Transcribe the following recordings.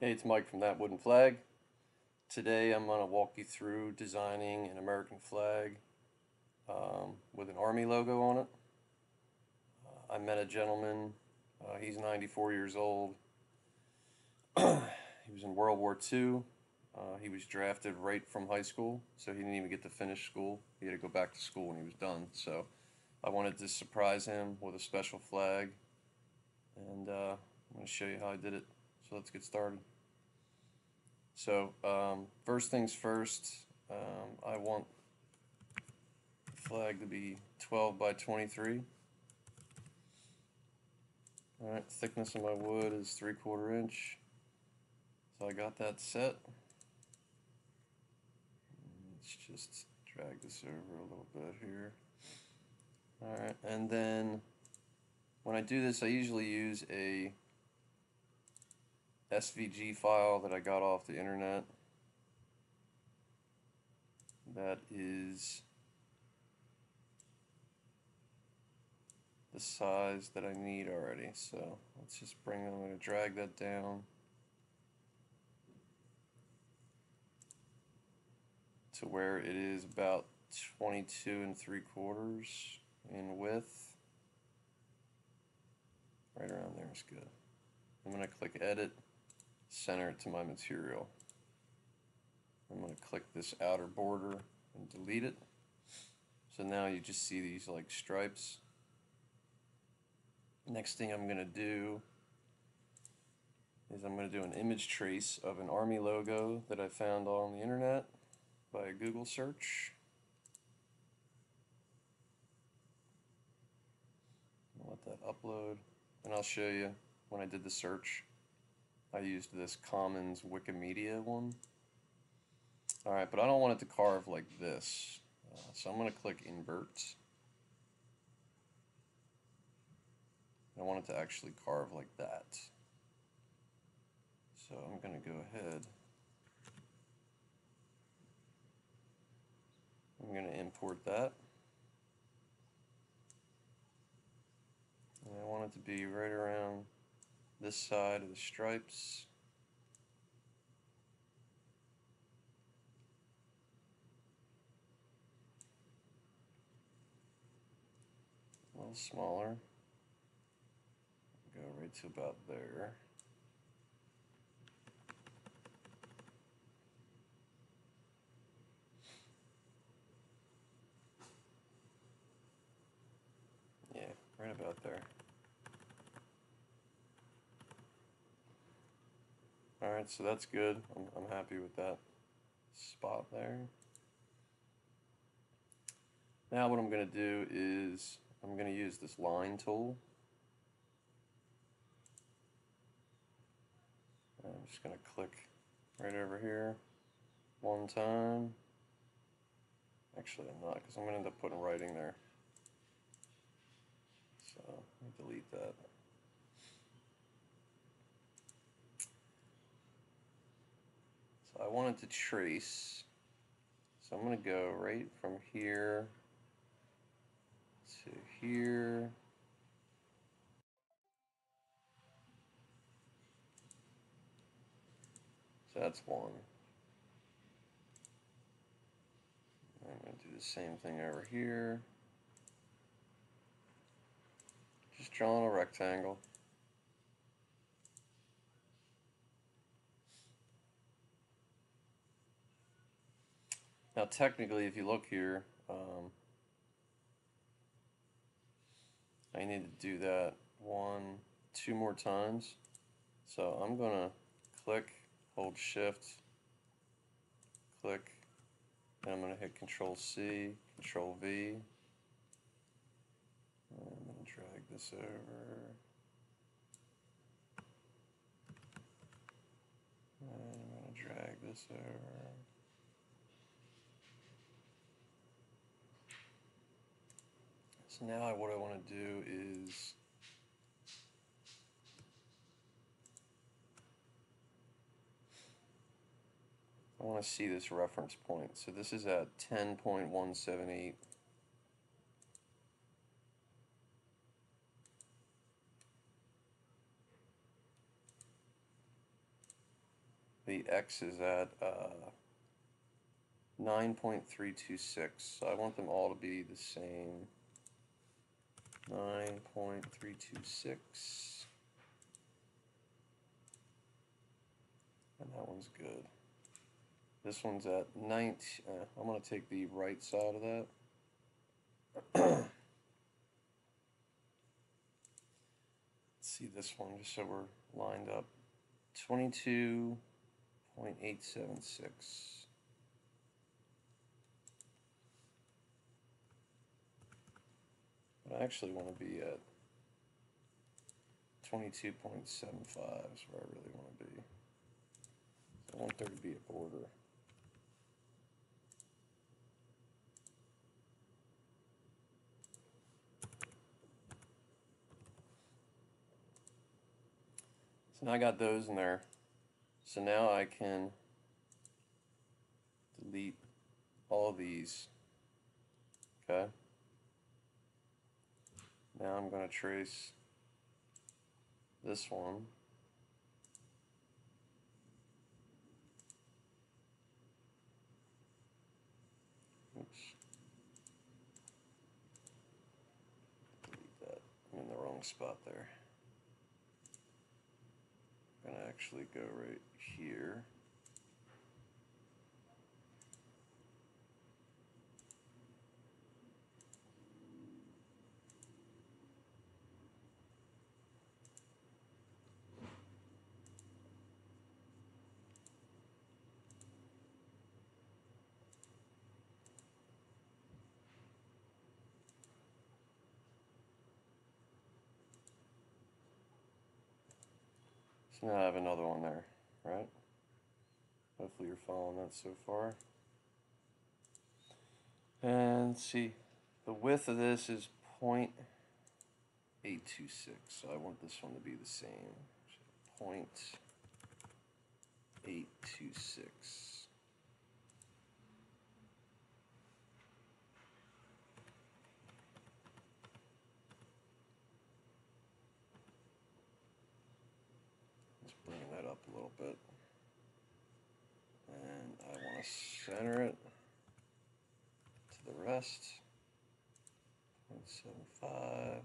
Hey, it's Mike from ThatWoodenFlag. Today I'm going to walk you through designing an American flag with an Army logo on it. I met a gentleman, he's 94 years old. He was in World War II. He was drafted right from high school, so he didn't even get to finish school. He had to go back to school when he was done. So I wanted to surprise him with a special flag, and I'm going to show you how I did it. So let's get started. So first things first, I want the flag to be 12 by 23. Alright, thickness of my wood is 3/4 inch. So I got that set. Let's just drag this over a little bit here. Alright, and then when I do this, I usually use a SVG file that I got off the internet. That is the size that I need already. So let's just I'm going to drag that down to where it is about 22 3/4 in width. Right around there is good. I'm going to click edit, center it to my material. I'm going to click this outer border and delete it. So now you just see these like stripes. Next thing I'm going to do is I'm going to do an image trace of an Army logo that I found on the internet by a Google search. I'll let that upload, and I'll show you when I did the search. I used this Commons Wikimedia one. Alright, but I don't want it to carve like this. So I'm going to click invert. I want it to actually carve like that. So I'm going to go ahead. I'm going to import that. And I want it to be right around this side of the stripes. A little smaller. Go right to about there. Yeah, right about there. Alright, so that's good. I'm happy with that spot there. Now what I'm going to do is I'm going to use this line tool. I'm just going to click right over here one time. Actually, I'm not, because I'm going to end up putting writing there. So let me delete that. So I wanted to trace. So I'm going to go right from here to here. So that's one. I'm going to do the same thing over here. Just drawing a rectangle. Now technically, if you look here, I need to do that two more times. So I'm going to click, hold shift, click, and I'm going to hit Control C, Control V. And I'm going to drag this over. And I'm going to drag this over. So now what I want to do is I want to see this reference point. So this is at 10.178. the X is at 9.326. So I want them all to be the same. 9.326. And that one's good. This one's at 19. I'm going to take the right side of that. Let's see this one just so we're lined up. 22.876. But I actually want to be at 22.75 is where I really want to be. So I want there to be a border. So now I got those in there. So now I can delete all of these. Okay. Now I'm going to trace this one. Oops. Delete that. I'm in the wrong spot there. I'm going to actually go right here. So now I have another one there, right? Hopefully you're following that so far. And see, the width of this is 0.826, so I want this one to be the same. So 0.826. Let's bring that up a little bit. And I want to center it to the rest. 0.75.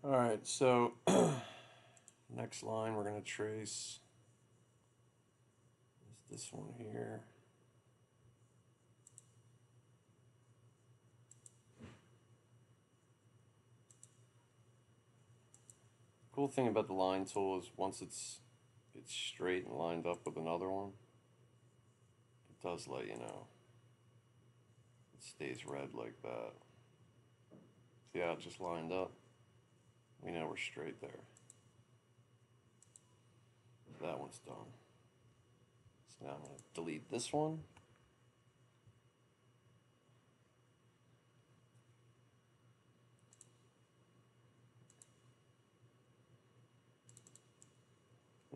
Alright, so next line we're going to trace is this one here. Cool thing about the line tool is once it's straight and lined up with another one, it does let you know. It stays red like that. See how it just lined up? We know we're straight there. That one's done. So now I'm going to delete this one.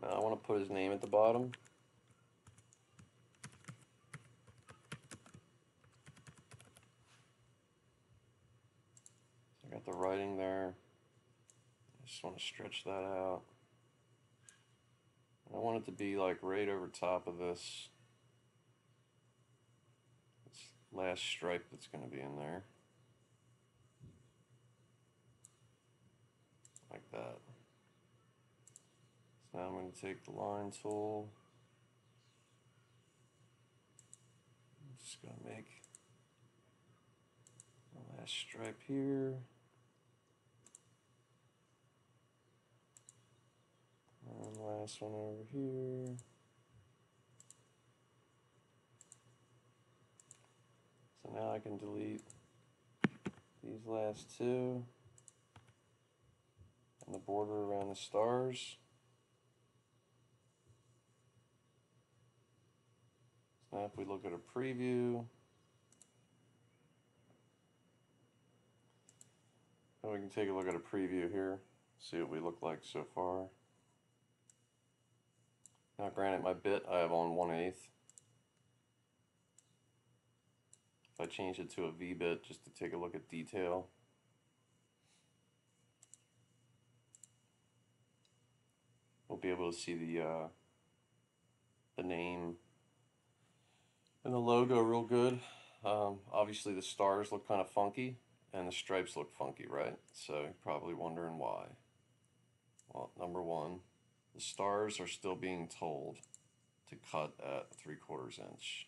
Now I want to put his name at the bottom. I got the writing there. I just want to stretch that out. I want it to be like right over top of this last stripe that's going to be in there. Like that. So now I'm going to take the line tool. I'm just going to make the last stripe here. And last one over here. So now I can delete these last two and the border around the stars. So now if we look at a preview, and we can take a look at a preview here, see what we look like so far. Now granted, my bit I have on 1/8. If I change it to a V-bit just to take a look at detail, we'll be able to see the name and the logo real good. Obviously the stars look kind of funky and the stripes look funky, right? So you're probably wondering why. Well, number one, the stars are still being told to cut at 3/4 inch,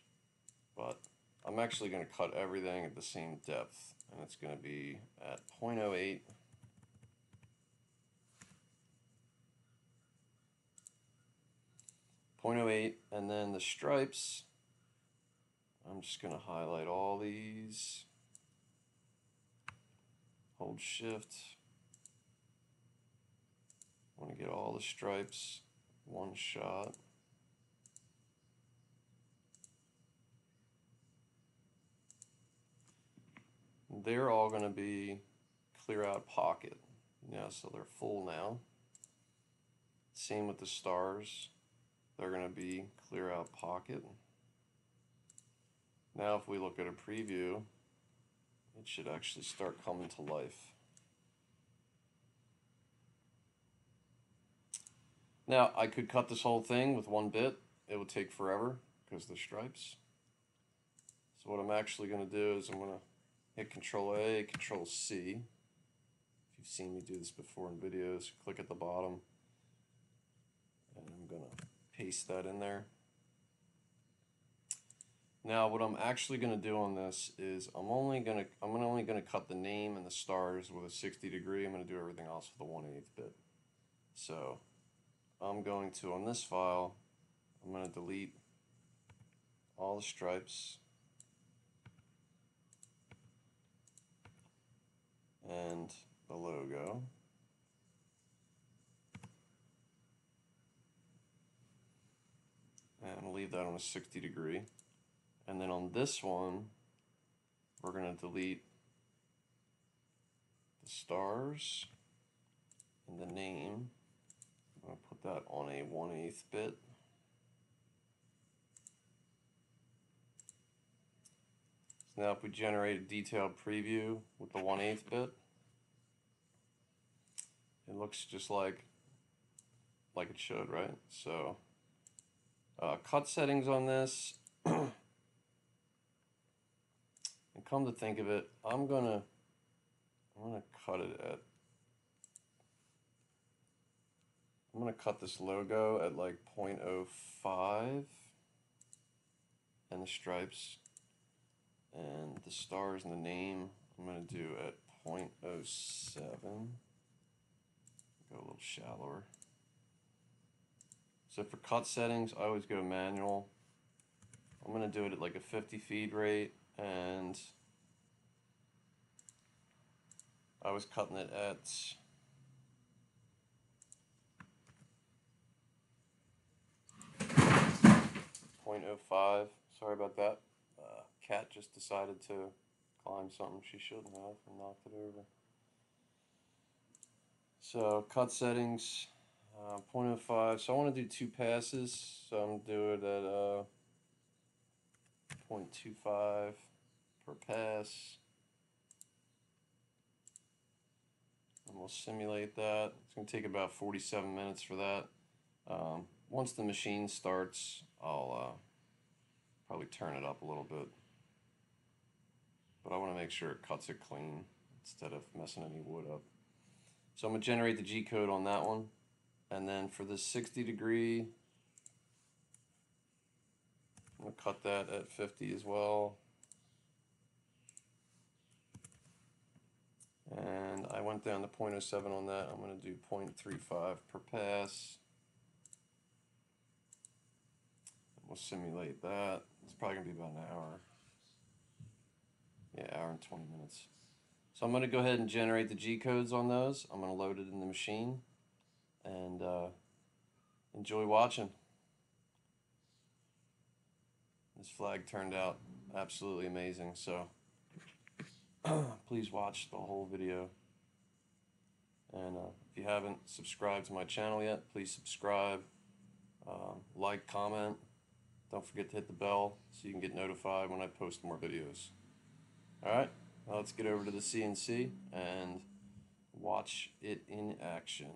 but I'm actually going to cut everything at the same depth, and it's going to be at 0.08. 0.08, and then the stripes, I'm just going to highlight all these, hold shift, I want to get all the stripes one shot. They're all going to be clear out pocket. So they're full now. Same with the stars. They're going to be clear out pocket. Now if we look at a preview, it should actually start coming to life. Now I could cut this whole thing with 1 bit. It would take forever because of the stripes. So what I'm actually going to do is I'm going to hit Control A, Control C. If you've seen me do this before in videos, click at the bottom, and I'm going to paste that in there. Now what I'm actually going to do on this is I'm only going to cut the name and the stars with a 60 degree. I'm going to do everything else with a 1/8 bit. So I'm going to, on this file, I'm going to delete all the stripes and the logo. And leave that on a 60 degree. And then on this one, we're going to delete the stars and the name. I'm going to put that on a 1/8 bit. So now if we generate a detailed preview with the 1/8 bit, it looks just like it should, right? So cut settings on this, and come to think of it, I'm gonna cut it at, I'm gonna cut this logo at like 0.05, and the stripes and the stars and the name I'm gonna do at 0.07. Go a little shallower. So for cut settings, I always go manual. I'm going to do it at like a 50 feed rate, and I was cutting it at 0.05. Sorry about that. Cat just decided to climb something she shouldn't have and knocked it over. So cut settings, 0.05. So I want to do 2 passes. So I'm going to do it at 0.25 per pass. And we'll simulate that. It's going to take about 47 minutes for that. Once the machine starts, I'll probably turn it up a little bit. But I want to make sure it cuts it clean instead of messing any wood up. So I'm going to generate the G code on that one. And then for this 60 degree, I'm going to cut that at 50 as well. And I went down to 0.07 on that. I'm going to do 0.35 per pass. We'll simulate that. It's probably going to be about an hour. Yeah, hour and 20 minutes. So I'm going to go ahead and generate the G codes on those. I'm going to load it in the machine and enjoy watching. This flag turned out absolutely amazing, so please watch the whole video. And if you haven't subscribed to my channel yet, please subscribe, like, comment. Don't forget to hit the bell so you can get notified when I post more videos. All right, now let's get over to the CNC and watch it in action.